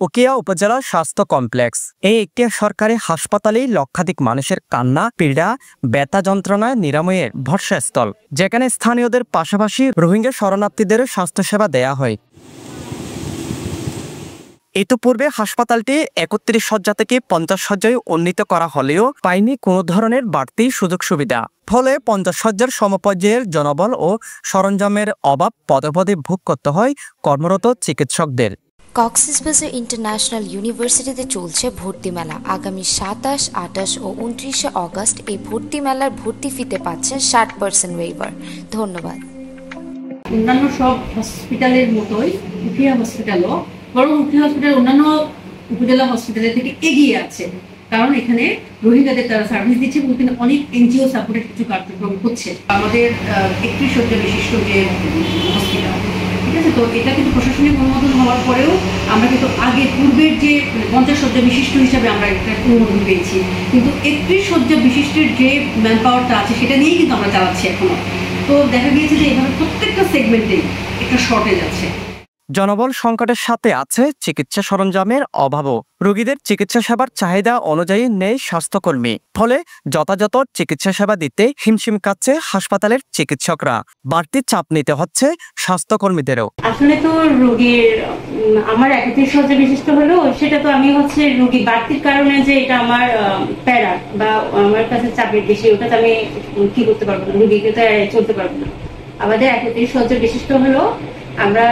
উকিয়া উপজেলা স্বাস্থ্য কমপ্লেক্স এই একটি সরকারি হাসপাতালে লক্ষাধিক মানুষের কান্না, পীড়া, ব্যথা যন্ত্রণা নিরাময়ের ভরসাস্থল, যেখানে স্থানীয়দের পাশাপাশি রোহিঙ্গা শরণার্থীদের স্বাস্থ্যসেবা দেয়া হয়। ইতিপূর্বে হাসপাতালটি ৩১ শয্যা থেকে ৫০ শয্যায় উন্নীত করা হলেও পায়নি কোনো ধরনের বাড়তি সুযোগ সুবিধা। ফলে ৫০ শয্যার সমপর্যায়ের জনবল ও সরঞ্জামের অভাব পদে পদে ভোগ করতে হয় কর্মরত চিকিৎসকদের। কক্সবাজার ইন্টারন্যাশনাল ইউনিভার্সিটিতে চলছে ভর্তি মেলা। আগামী ২৭, ২৮ ও ২৯শে অগস্ট এই ভর্তি মেলার ভর্তি ফিতে পাচ্ছেন ৬০% ওয়েভার। ধন্যবাদ। অন্যান্য সব হসপিটালের মতোই উখিয়া হসপিটালও বরং উখিয়া হসপিটাল অন্যান্য উপজেলা হসপিটালের থেকে এগিয়ে আছে, কারণ এখানে রোহিঙ্গাদের তারা সার্ভিস দিচ্ছে এবং এখানে অনেক এনজিও সাপোর্টেড কিছু কার্যক্রম হচ্ছে। আমাদের ৩১ শয্যা বিশিষ্ট যে হসপিটাল, ঠিক আছে, তো এটা কিন্তু প্রশাসনিক অনুমোদন হওয়ার পরেও আমরা কিন্তু আগে পূর্বের যে ৫০ শয্যা বিশিষ্ট হিসাবে আমরা একটা অনুমোদন পেয়েছি, কিন্তু ৩১ শয্যা বিশিষ্টের যে ম্যান পাওয়ারটা আছে সেটা নিয়েই কিন্তু আমরা চালাচ্ছি এখনো। তো দেখা গিয়েছে যে এভাবে প্রত্যেকটা সেগমেন্টেই একটা শর্টেজ আছে। জনবল সংকটের সাথে আছে চিকিৎসা সরঞ্জামের অভাবও। রোগীদের চিকিৎসা সেবার চাহিদা অনুযায়ী নেই স্বাস্থ্যকর্মী, ফলে যথাযথ চিকিৎসা সেবা দিতে হিমশিম খাচ্ছে হাসপাতালের চিকিৎসকরা। বাড়তি চাপ নিতে হচ্ছে স্বাস্থ্যকর্মীদেরও। আসলে তো রোগীর আমার ৩১ শয্যা বিশিষ্ট হলেও সেটা তো আমি রোগী বাড়তির কারণে যে এটা আমার প্যারা বা আমার কাছে চাপের বেশি, ওটাতে আমি কি করতে পারবো না, রোগীকে তো চলতে পারবো না। আমাদের ৩১ শয্যা বিশিষ্ট হলেও আমরা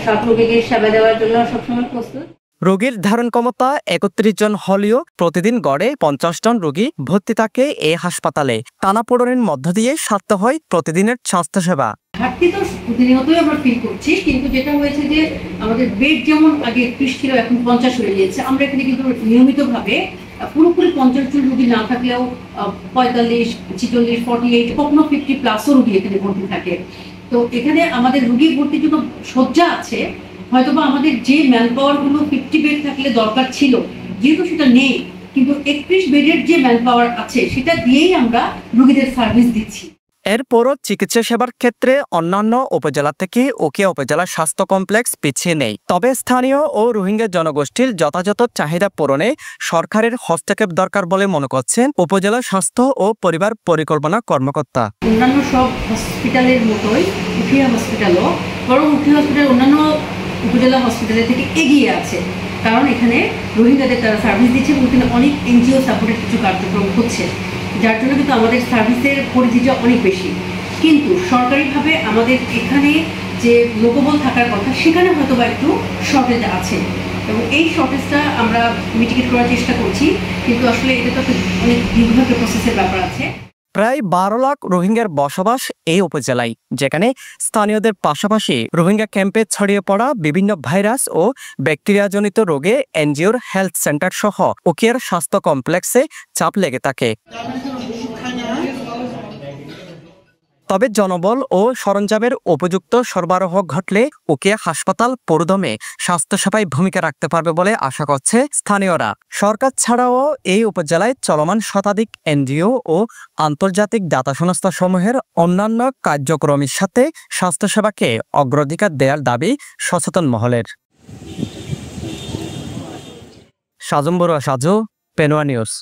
সব রোগীকে সেবা দেওয়ার জন্য সবসময় প্রস্তুত। রোগীর ধারণ ক্ষমতা ৩১ জন হলেও প্রতিদিন গড়ে ৫০ জন রোগী ভর্তি থাকে এই হাসপাতালে। টানাপোড়েনের মধ্য দিয়ে সারতে হয় প্রতিদিনের স্বাস্থ্যসেবা। ঘাটতি তো প্রতিনিয়তই আমরা ফিল করছি, কিন্তু যেটা হয়েছে যে আমাদের বেড যেমন আগে ৩০ ছিল, এখন ৫০ হয়ে গিয়েছে। আমরা এখানে কিন্তু নিয়মিতভাবে পুরোপুরি ৫০ জন রোগী না থাকলেও ৪৫, ৪৬, ৪৮, কখনো 50+ রোগী এখানে ভর্তি থাকে। তো এখানে আমাদের রোগী ভর্তির জন্য শয্যা আছে, হয়তোবা আমাদের যে ম্যান পাওয়ার গুলো 50 বেড থাকলে দরকার ছিল, যেহেতু সেটা নেই, কিন্তু ৩১ বেডের যে ম্যান পাওয়ার আছে সেটা দিয়েই আমরা রোগীদের সার্ভিস দিচ্ছি। এরপরও চিকিৎসা সেবার ক্ষেত্রে অন্যান্য উপজেলা থেকে উখিয়া উপজেলা স্বাস্থ্য কমপ্লেক্স পিছিয়ে নেই। তবে স্থানীয় ও রোহিঙ্গা জনগোষ্ঠীর যথাযথ চাহিদা পূরণে সরকারের হস্তক্ষেপ দরকার বলে মনে করছেন উপজেলা স্বাস্থ্য ও পরিবার পরিকল্পনা কর্মকর্তা। অন্যান্য সব হসপিটালের মতোই উখিয়া হসপিটালও বরং উখিয়া হসপিটাল অন্যান্য উপজেলা হসপিটালের থেকে এগিয়ে আছে, কারণ এখানে রোহিঙ্গাদের তারা সার্ভিস দিচ্ছে এবং এখানে অনেক এনজিও সাপোর্টেড কিছু কার্যক্রম হচ্ছে, যার জন্য কিন্তু আমাদের সার্ভিসের পরিধিটা অনেক বেশি। কিন্তু সরকারিভাবে আমাদের এখানে যে লোকবল থাকার কথা সেখানে হয়তো বা একটু শর্টেজ আছে, এবং এই শর্টেজটা আমরা মিটিগেট করার চেষ্টা করছি, কিন্তু আসলে এটা তো অনেক দীর্ঘ একটা প্রসেসের ব্যাপার আছে। প্রায় ১২ লাখ রোহিঙ্গার বসবাস এই উপজেলায়, যেখানে স্থানীয়দের পাশাপাশি রোহিঙ্গা ক্যাম্পে ছড়িয়ে পড়া বিভিন্ন ভাইরাস ও ব্যাকটেরিয়াজনিত রোগে এনজিওর হেলথ সেন্টার সহ উখিয়ার স্বাস্থ্য কমপ্লেক্সে চাপ লেগে থাকে। তবে জনবল ও সরঞ্জামের উপযুক্ত সরবরাহ ঘটলে উখিয়া হাসপাতাল পুরোদমে স্বাস্থ্যসেবায় ভূমিকা রাখতে পারবে বলে আশা করছে স্থানীয়রা। সরকার ছাড়াও এই উপজেলায় চলমান শতাধিক এনজিও ও আন্তর্জাতিক দাতা সংস্থাসমূহের অন্যান্য কার্যক্রমের সাথে স্বাস্থ্যসেবাকে অগ্রাধিকার দেওয়ার দাবি সচেতন মহলের। সাজম বড়ুয়া, সাজু, পেনোয়া নিউজ।